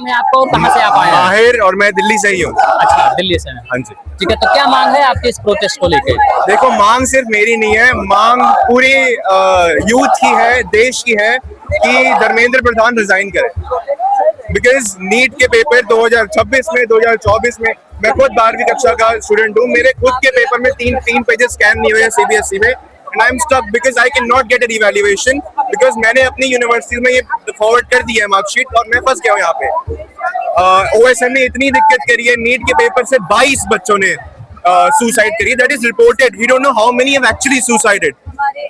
में आपको, और कहाँ से आप आए हैं? माहिर, और मैं दिल्ली से ही हूँ। अच्छा, दिल्ली से हैं। हाँ जी। ठीक है, तो क्या मांग है आपकी इस प्रोटेस्ट को लेके? देखो, मांग सिर्फ मेरी नहीं है, मांग पूरी यूथ की है, देश की है कि धर्मेंद्र प्रधान रिजाइन करे। बिकॉज नीट के पेपर 2026 में, 2024 में, मैं खुद 12वीं कक्षा का स्टूडेंट हूँ, मेरे खुद के पेपर में तीन पेजेस स्कैन नहीं हुए सीबीएसई में, and I am stuck because I can not get an evaluation, because मैंने अपनी यूनिवर्सिटी में ये फॉरवर्ड कर दिया है मार्कशीट, और मैं फंस गया हूँ यहाँ पे। ओएसएम ने इतनी दिक्कत करी है, नीट के पेपर से 22 बच्चों ने सुसाइड करी, that is reported, we don't know how many have actually suicided.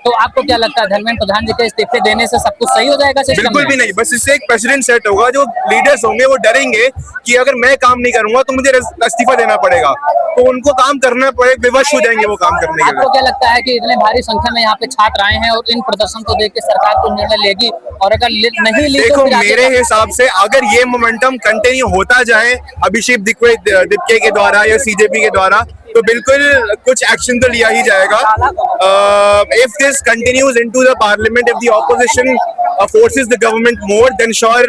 तो आपको क्या लगता है, धर्मेंद्र प्रधान जी के इस्तीफे देने से सब कुछ सही हो जाएगा सिस्टम बिल्कुल में? भी नहीं, बस इससे एक प्रेसिडेंट सेट होगा, जो लीडर्स होंगे वो डरेंगे कि अगर मैं काम नहीं करूंगा तो मुझे इस्तीफा देना पड़ेगा, तो उनको काम करना पड़ेगा, विवश हो जाएंगे वो काम करने के लिए। आपको क्या लगता है कि इतने भारी संख्या में यहाँ पे छात्र आए हैं और इन प्रदर्शन को देख के सरकार को निर्णय लेगी, और अगर नहीं ली तो देखो, फिर आगे मेरे हिसाब से अगर ये मोमेंटम कंटिन्यू होता जाए अभिषेक दिप्के के द्वारा या सीजेपी के द्वारा, तो बिल्कुल कुछ एक्शन तो लिया ही जाएगा। If this continues into the parliament, if the opposition forces the government more, then sure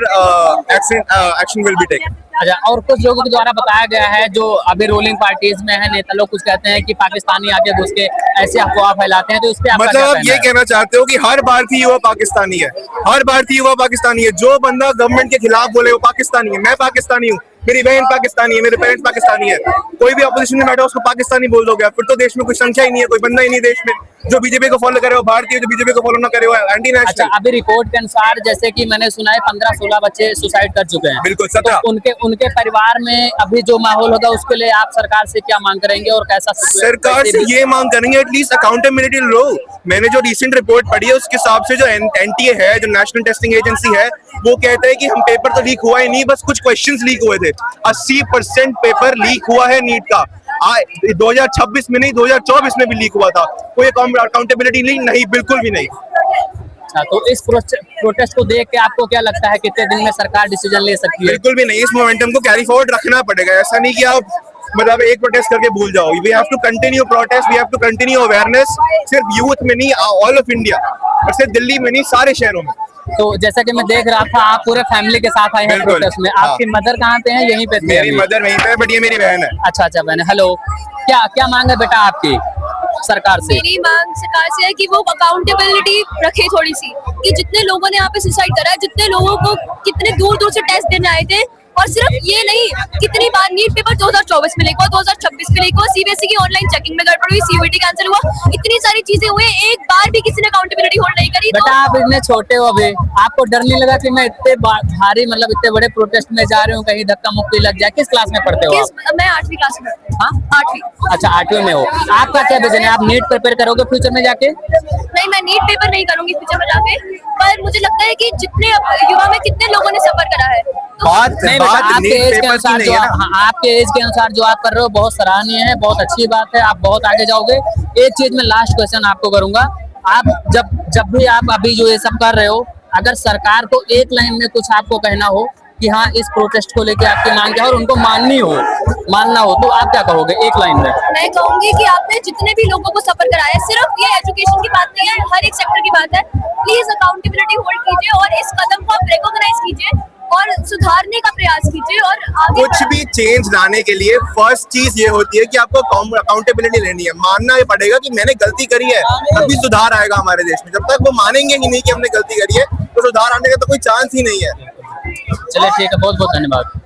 action will be taken. अच्छा, और कुछ लोगों के द्वारा बताया गया है, जो अभी रूलिंग पार्टीज में है नेता लोग, कुछ कहते हैं कि पाकिस्तानी आके घुस के ऐसे अफवाह फैलाते हैं, तो इस पे आपका क्या मतलब कहना ये है? कहना चाहते हो कि हर भारतीय युवा पाकिस्तानी है, हर भारतीय युवा पाकिस्तानी है, जो बंदा गवर्नमेंट के खिलाफ बोले वो पाकिस्तानी है। मैं पाकिस्तानी हूँ, मेरी बहन पाकिस्तानी है, मेरे पेरेंट्स पाकिस्तानी है, कोई भी अपोजिशन में बैठा उसको पाकिस्तानी बोल दोगे, फिर तो देश में कोई संख्या ही नहीं है, कोई बंदा ही नहीं देश में। जो बीजेपी को फॉलो करे वो भारतीय, जो बीजेपी को फॉलो ना करे वो एंटी नेशनल। अच्छा, अभी रिपोर्ट के अनुसार जैसे कि मैंने सुना है 15-16 बच्चे सुसाइड कर चुके हैं। बिल्कुल, 17। तो उनके परिवार में अभी जो माहौल होगा उसके लिए आप सरकार से क्या मांग करेंगे, और कैसा सरकार से ये मांग करेंगे एटलीस्ट अकाउंटेबिलिटी लो। मैंने जो रिसेंट रिपोर्ट पढ़ी है उसके हिसाब से जो एनटीए है, जो नेशनल टेस्टिंग एजेंसी है, वो कहता है कि हम पेपर तो लीक हुआ ही नहीं, बस कुछ क्वेश्चंस लीक हुए थे। 80% पेपर लीक हुआ है नीट का। 2026 में नहीं, 2024 में भी लीक हुआ था। कोई अकाउंटेबिलिटी नहीं, बिल्कुल भी नहीं। अच्छा, तो इस प्रोटेस्ट को देख के आपको क्या लगता है कितने दिन में सरकार डिसीजन ले सकती है? बिल्कुल भी नहीं, इस मोमेंटम को कैरी फॉरवर्ड रखना पड़ेगा। ऐसा नहीं कि आप मतलब एक प्रोटेस्ट करके भूल जाओ। We have to continue protest, we have to continue awareness, सिर्फ यूथ में नहीं, ऑल ऑफ इंडिया, और सिर्फ दिल्ली में नहीं, सारे शहरों में। तो जैसा कि मैं देख रहा था, आप पूरे फैमिली के साथ आए हैं प्रोटेस्ट में। आपकी मदर कहाँ पे है? यहीं पे थे? मेरी मदर वहीं पे है, बट ये मेरी बहन है। अच्छा अच्छा, बहन। हेलो, क्या मांग है बेटा आपकी सरकार से? मेरी मांग सरकार से है कि वो अकाउंटेबिलिटी रखे थोड़ी सी, कि जितने लोगों ने यहाँ पे सुसाइड करा है, जितने लोगों को कितने दूर दूर से टेस्ट देने आए थे, और सिर्फ ये नहीं, कितनी बार नीट पेपर 2024 में लीक हुआ, 2026 में लीक हुआ, सीबीएसई की ऑनलाइन चेकिंग में गड़बड़ हुई, सीयूईटी कैंसिल हुआ, इतनी सारी चीजें हुई, एक बार भी किसी ने अकाउंटेबिलिटी होल्ड नहीं करी। बेटा, आप इतने छोटे हो अभी, आपको डर नहीं लगा कि मैं इतने भारी मतलब इतने बड़े प्रोटेस्ट में जा रही हूँ, कहीं धक्का मुक्की लग जाए? किस क्लास में पढ़ते हो आप? मैं 8वीं क्लास में। हाँ, 8वीं। अच्छा, 8वीं में हो। आपका क्या विजन है? आप नीट प्रिपेयर करोगे फ्यूचर में जाके? नहीं, मैं नीट पेपर नहीं करूंगी फ्यूचर में जाके, पर मुझे लगता है कि जितने युवा में कितने लोगों ने सफर करा है, तो नहीं बेटा, आपके एज के अनुसार जो आपके एज के अनुसार जो आप कर रहे हो बहुत सराहनीय है, बहुत अच्छी बात है, आप बहुत आगे जाओगे। एक चीज में लास्ट क्वेश्चन आपको करूंगा, आप जब भी आप अभी जो ये सब कर रहे हो, अगर सरकार को एक लाइन में कुछ आपको कहना हो कि हाँ इस प्रोटेस्ट को लेके आपकी मांग क्या है और उनको मानना हो, तो आप क्या कहोगे एक लाइन में? मैं कहूंगी कि आपने जितने भी लोगों को सफर कराया है, सिर्फ ये एजुकेशन की बात नहीं है, हर एक सेक्टर की बात है, प्लीज अकाउंटेबिलिटी होल्ड कीजिए और इस कदम को आप रिकॉग्नाइज कीजिए और सुधारने का प्रयास कीजिए। और आगे कुछ भी चेंज लाने के लिए फर्स्ट चीज ये होती है कि आपको अकाउंटेबिलिटी लेनी है, मानना ये पड़ेगा कि मैंने गलती करी है, तभी सुधार आएगा हमारे देश में। जब तक वो मानेंगे ही नहीं कि हमने गलती करी है, तो सुधार आने का तो कोई चांस ही नहीं है। चलिए ठीक है, बहुत बहुत धन्यवाद।